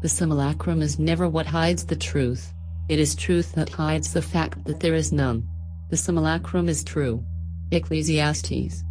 The simulacrum is never what hides the truth. It is truth that hides the fact that there is none. The simulacrum is true. Ecclesiastes.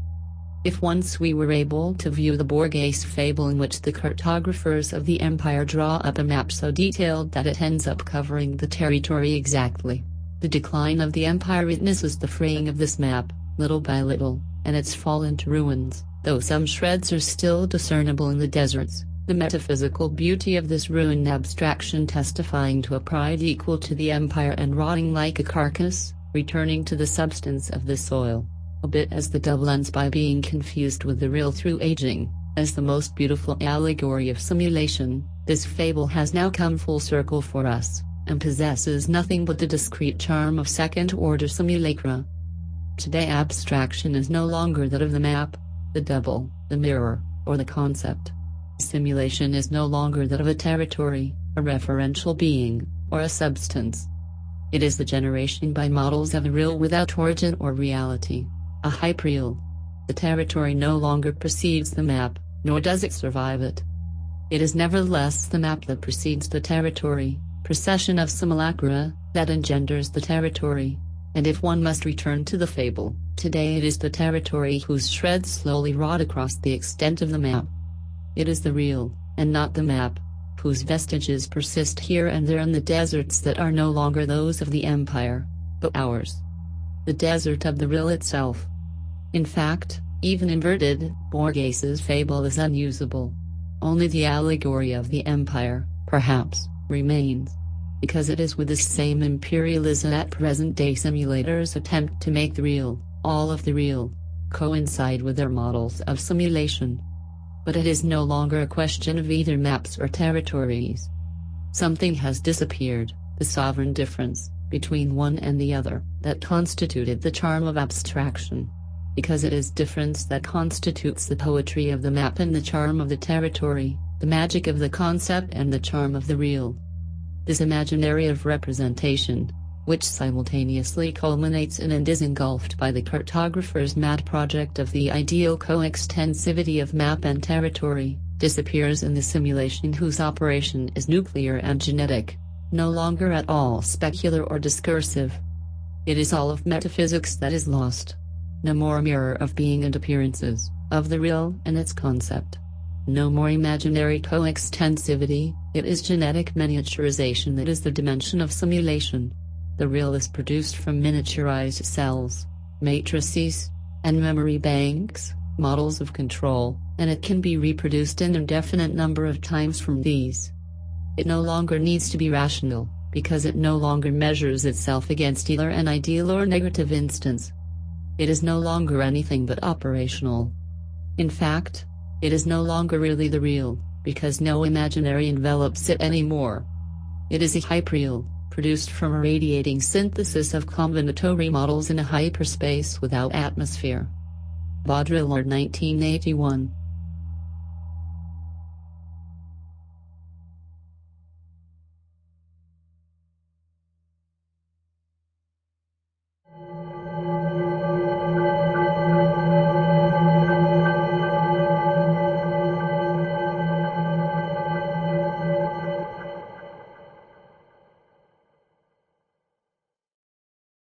If once we were able to view the Borges fable in which the cartographers of the empire draw up a map so detailed that it ends up covering the territory exactly, the decline of the empire witnesses the fraying of this map, little by little, and its fall into ruins, though some shreds are still discernible in the deserts, the metaphysical beauty of this ruined abstraction testifying to a pride equal to the empire and rotting like a carcass, returning to the substance of the soil. A bit as the double ends by being confused with the real through aging, as the most beautiful allegory of simulation, this fable has now come full circle for us, and possesses nothing but the discrete charm of second-order simulacra. Today abstraction is no longer that of the map, the double, the mirror, or the concept. Simulation is no longer that of a territory, a referential being, or a substance. It is the generation by models of a real without origin or reality. A hyperreal. The territory no longer precedes the map, nor does it survive it. It is nevertheless the map that precedes the territory, procession of simulacra, that engenders the territory. And if one must return to the fable, today it is the territory whose shreds slowly rot across the extent of the map. It is the real, and not the map, whose vestiges persist here and there in the deserts that are no longer those of the empire, but ours. The desert of the real itself. In fact, even inverted, Borges's fable is unusable. Only the allegory of the empire, perhaps, remains. Because it is with this same imperialism that present-day simulators attempt to make the real, all of the real, coincide with their models of simulation. But it is no longer a question of either maps or territories. Something has disappeared, the sovereign difference between one and the other, that constituted the charm of abstraction. Because it is difference that constitutes the poetry of the map and the charm of the territory, the magic of the concept and the charm of the real. This imaginary of representation, which simultaneously culminates in and is engulfed by the cartographer's mad project of the ideal coextensivity of map and territory, disappears in the simulation whose operation is nuclear and genetic, no longer at all specular or discursive. It is all of metaphysics that is lost. No more mirror of being and appearances, of the real and its concept. No more imaginary coextensivity, it is genetic miniaturization that is the dimension of simulation. The real is produced from miniaturized cells, matrices, and memory banks, models of control, and it can be reproduced an indefinite number of times from these. It no longer needs to be rational, because it no longer measures itself against either an ideal or negative instance. It is no longer anything but operational. In fact, it is no longer really the real, because no imaginary envelops it anymore. It is a hyperreal, produced from a radiating synthesis of combinatory models in a hyperspace without atmosphere. Baudrillard 1981